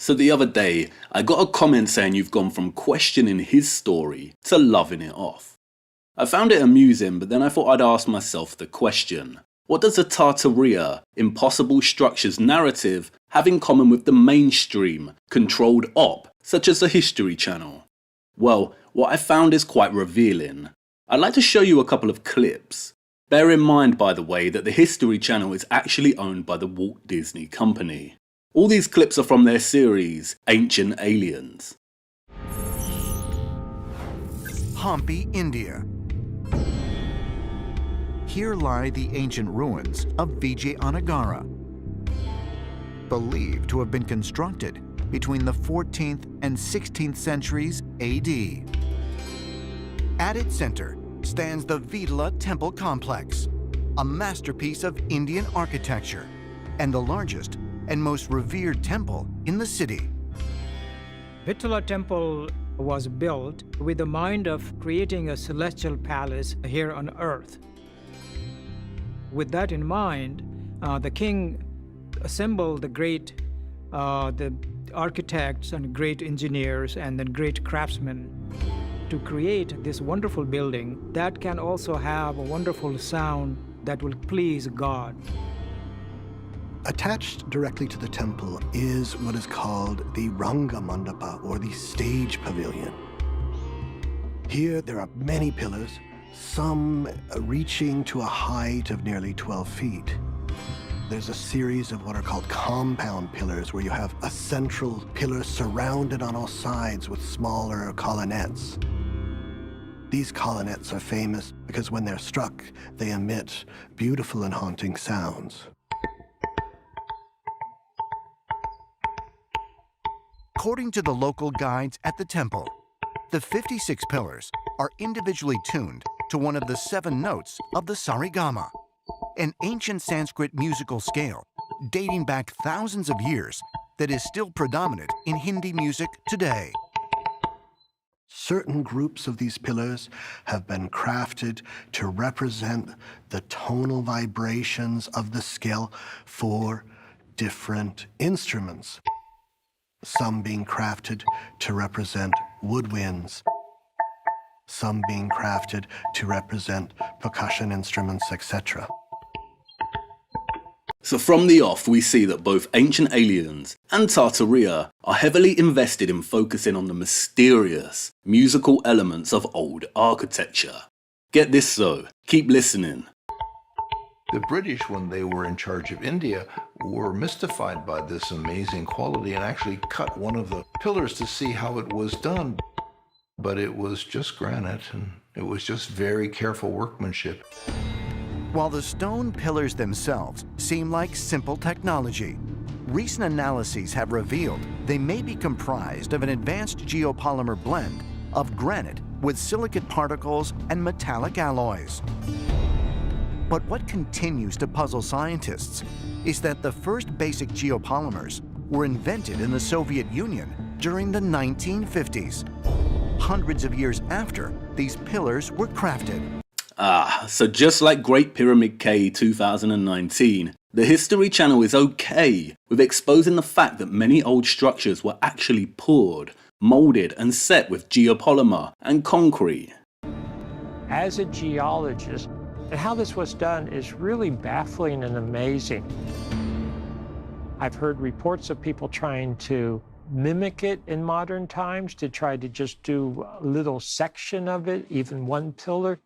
So the other day, I got a comment saying you've gone from questioning his story to loving it off. I found it amusing, but then I thought I'd ask myself the question: what does the Tartaria, Impossible Structures narrative have in common with the mainstream, controlled op, such as the History Channel? Well, what I found is quite revealing. I'd like to show you a couple of clips. Bear in mind, by the way, that the History Channel is actually owned by the Walt Disney Company. All these clips are from their series, Ancient Aliens. Hampi, India. Here lie the ancient ruins of Vijayanagara, believed to have been constructed between the 14th and 16th centuries AD. At its center stands the Vitala Temple Complex, a masterpiece of Indian architecture and the largest and most revered temple in the city. Vitala Temple was built with the mind of creating a celestial palace here on earth. With that in mind, the king assembled the architects and great engineers and then great craftsmen to create this wonderful building that can also have a wonderful sound that will please God. Attached directly to the temple is what is called the Ranga Mandapa, or the stage pavilion. Here there are many pillars, some reaching to a height of nearly 12 feet. There's a series of what are called compound pillars, where you have a central pillar surrounded on all sides with smaller colonnettes. These colonnettes are famous because when they're struck, they emit beautiful and haunting sounds. According to the local guides at the temple, the 56 pillars are individually tuned to one of the 7 notes of the Sarigama, an ancient Sanskrit musical scale dating back thousands of years that is still predominant in Hindi music today. Certain groups of these pillars have been crafted to represent the tonal vibrations of the scale for different instruments. Some being crafted to represent woodwinds, some being crafted to represent percussion instruments, etc. So from the off, we see that both Ancient Aliens and Tartaria are heavily invested in focusing on the mysterious, musical elements of old architecture. Get this though, keep listening. The British, when they were in charge of India, were mystified by this amazing quality and actually cut one of the pillars to see how it was done. But it was just granite, and it was just very careful workmanship. While the stone pillars themselves seem like simple technology, recent analyses have revealed they may be comprised of an advanced geopolymer blend of granite with silicate particles and metallic alloys. But what continues to puzzle scientists is that the first basic geopolymers were invented in the Soviet Union during the 1950s, hundreds of years after these pillars were crafted. So just like Great Pyramid K 2019, the History Channel is okay with exposing the fact that many old structures were actually poured, molded and set with geopolymer and concrete. As a geologist, and how this was done is really baffling and amazing. I've heard reports of people trying to mimic it in modern times, to try to just do a little section of it, even one pillar.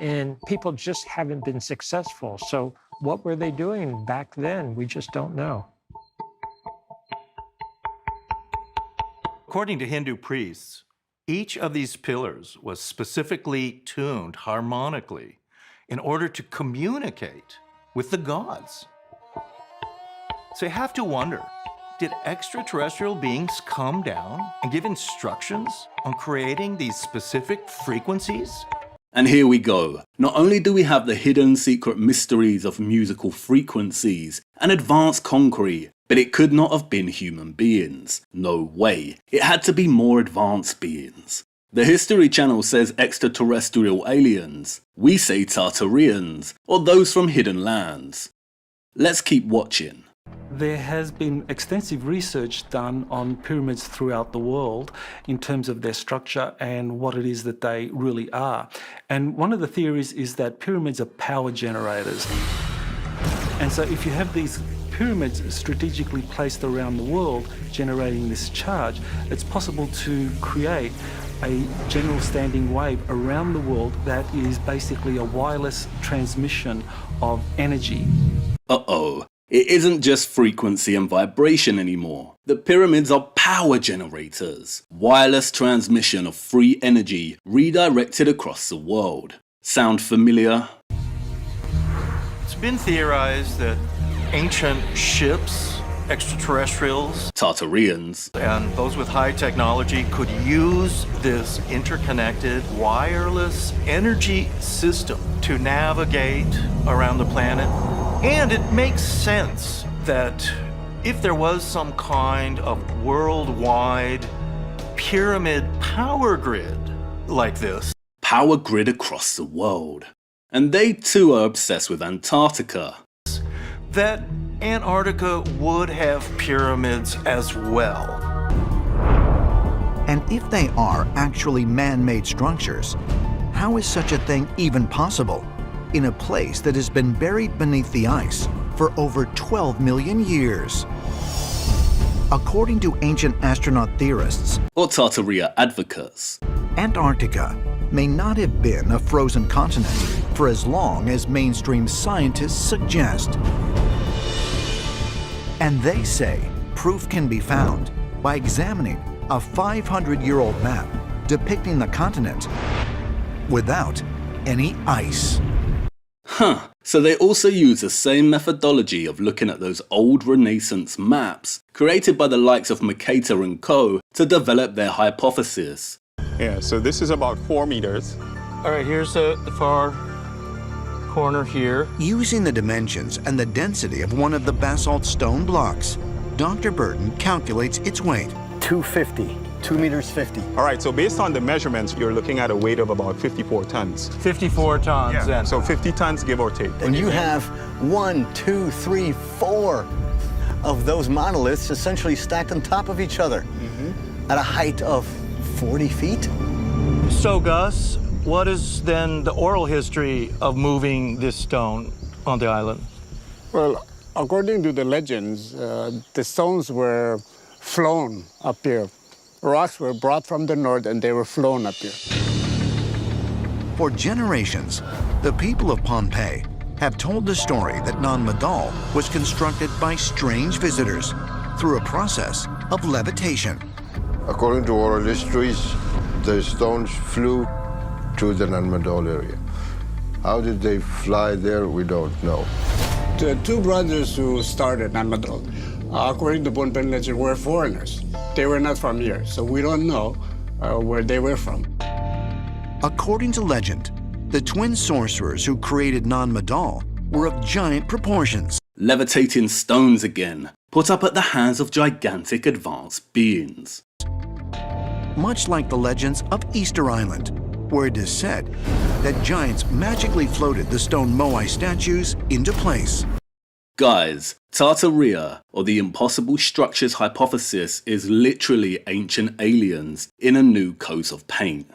And people just haven't been successful. So what were they doing back then? We just don't know. According to Hindu priests, each of these pillars was specifically tuned harmonically in order to communicate with the gods. So you have to wonder, did extraterrestrial beings come down and give instructions on creating these specific frequencies? And here we go. Not only do we have the hidden secret mysteries of musical frequencies and advanced concrete, but it could not have been human beings. No way. It had to be more advanced beings. The History Channel says extraterrestrial aliens. We say Tartarians, or those from hidden lands. Let's keep watching. There has been extensive research done on pyramids throughout the world in terms of their structure and what it is that they really are. And one of the theories is that pyramids are power generators. And so if you have these pyramids strategically placed around the world generating this charge, it's possible to create a general standing wave around the world that is basically a wireless transmission of energy. Uh-oh. It isn't just frequency and vibration anymore. The pyramids are power generators. Wireless transmission of free energy redirected across the world. Sound familiar? It's been theorized that ancient ships, extraterrestrials, Tartarians, and those with high technology could use this interconnected wireless energy system to navigate around the planet. And it makes sense that if there was some kind of worldwide pyramid power grid like this, power grid across the world. And they too are obsessed with Antarctica. that Antarctica would have pyramids as well. And if they are actually man-made structures, how is such a thing even possible in a place that has been buried beneath the ice for over 12 million years? According to ancient astronaut theorists, Or Tartaria advocates, Antarctica may not have been a frozen continent for as long as mainstream scientists suggest. And they say proof can be found by examining a 500-year-old map depicting the continent without any ice. Huh, so they also use the same methodology of looking at those old Renaissance maps created by the likes of Mercator and Co. to develop their hypothesis. Yeah, so this is about 4 meters. All right, here's the far corner here. Using the dimensions and the density of one of the basalt stone blocks, Dr. Burton calculates its weight. 250, 2 meters 50. All right, so based on the measurements, you're looking at a weight of about 54 tons. 54 tons then. So 50 tons, give or take. And you have 1, 2, 3, 4 of those monoliths essentially stacked on top of each other at a height of 40 feet. So Gus, what is then the oral history of moving this stone on the island? Well, according to the legends, the stones were flown up here. Rocks were brought from the north and they were flown up here. For generations, the people of Pompeii have told the story that Non Madol was constructed by strange visitors through a process of levitation. According to oral histories, the stones flew to the Non Madol area. How did they fly there, we don't know. The two brothers who started Non Madol, according to Pohnpei legend, were foreigners. They were not from here, so we don't know where they were from. According to legend, the twin sorcerers who created Non Madol were of giant proportions. Levitating stones again, put up at the hands of gigantic advanced beings. Much like the legends of Easter Island, where it is said that giants magically floated the stone Moai statues into place. Guys, Tartaria, or the impossible structures hypothesis, is literally ancient aliens in a new coat of paint.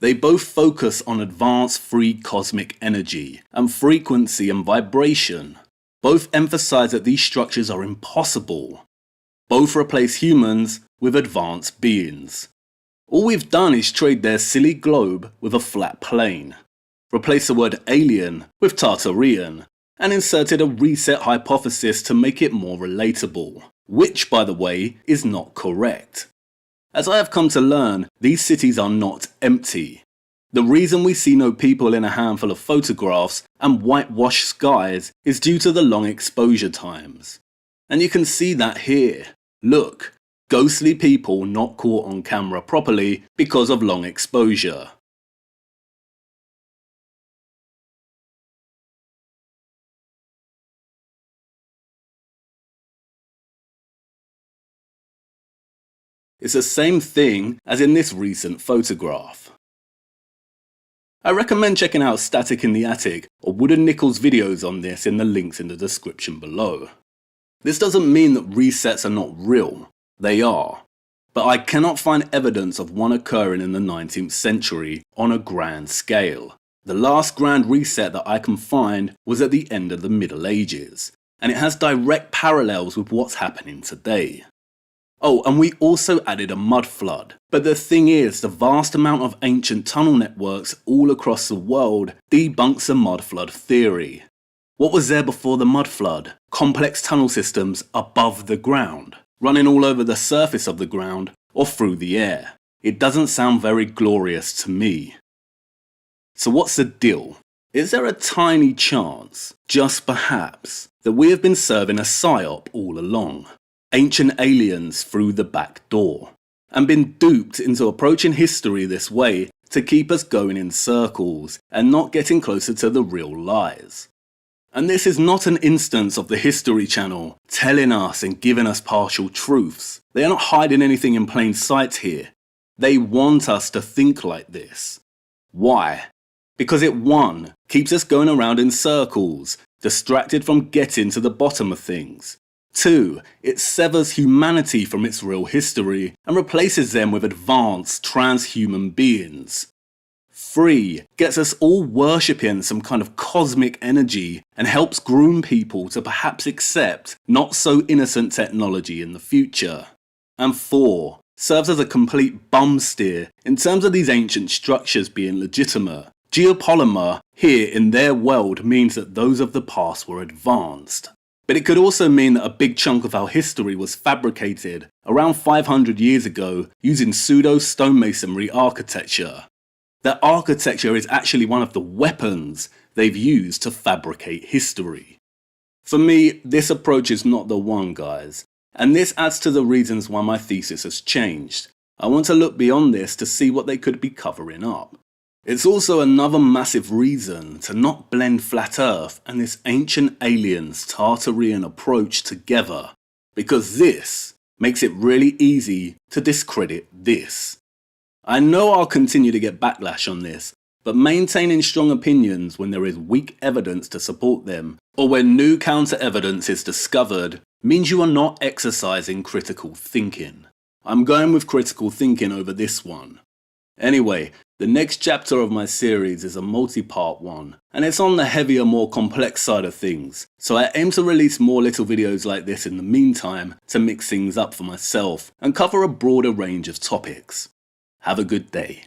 They both focus on advanced free cosmic energy and frequency and vibration. Both emphasize that these structures are impossible. Both replace humans with advanced beings. All we've done is trade their silly globe with a flat plane, replace the word alien with Tartarian, and inserted a reset hypothesis to make it more relatable, which, by the way, is not correct. As I have come to learn, these cities are not empty. The reason we see no people in a handful of photographs and whitewashed skies is due to the long exposure times. And you can see that here. Look, ghostly people not caught on camera properly because of long exposure. It's the same thing as in this recent photograph. I recommend checking out Static in the Attic or Wooden Nickels videos on this in the links in the description below. This doesn't mean that resets are not real. They are. But I cannot find evidence of one occurring in the 19th century on a grand scale. The last grand reset that I can find was at the end of the Middle Ages, and it has direct parallels with what's happening today. Oh, and we also added a mud flood. But the thing is, the vast amount of ancient tunnel networks all across the world debunks the mud flood theory. What was there before the mud flood? Complex tunnel systems above the ground, running all over the surface of the ground or through the air. It doesn't sound very glorious to me. So what's the deal? Is there a tiny chance, just perhaps, that we have been serving a psyop all along? Ancient aliens through the back door, and been duped into approaching history this way to keep us going in circles and not getting closer to the real lies. And this is not an instance of the History Channel telling us and giving us partial truths. They are not hiding anything in plain sight here. They want us to think like this. Why? Because it 1. Keeps us going around in circles, distracted from getting to the bottom of things. 2. It severs humanity from its real history and replaces them with advanced transhuman beings. 3. Gets us all worshipping some kind of cosmic energy and helps groom people to perhaps accept not so innocent technology in the future. And 4. Serves as a complete bum steer in terms of these ancient structures being legitimate. Geopolymer here in their world means that those of the past were advanced. But it could also mean that a big chunk of our history was fabricated around 500 years ago using pseudo-stonemasonry architecture. That architecture is actually one of the weapons they've used to fabricate history. For me, this approach is not the one, guys, and this adds to the reasons why my thesis has changed. I want to look beyond this to see what they could be covering up. It's also another massive reason to not blend Flat Earth and this ancient aliens Tartarian approach together, because this makes it really easy to discredit this. I know I'll continue to get backlash on this, but maintaining strong opinions when there is weak evidence to support them, or when new counter-evidence is discovered, means you are not exercising critical thinking. I'm going with critical thinking over this one. Anyway, the next chapter of my series is a multi-part one, and it's on the heavier, more complex side of things, so I aim to release more little videos like this in the meantime to mix things up for myself and cover a broader range of topics. Have a good day.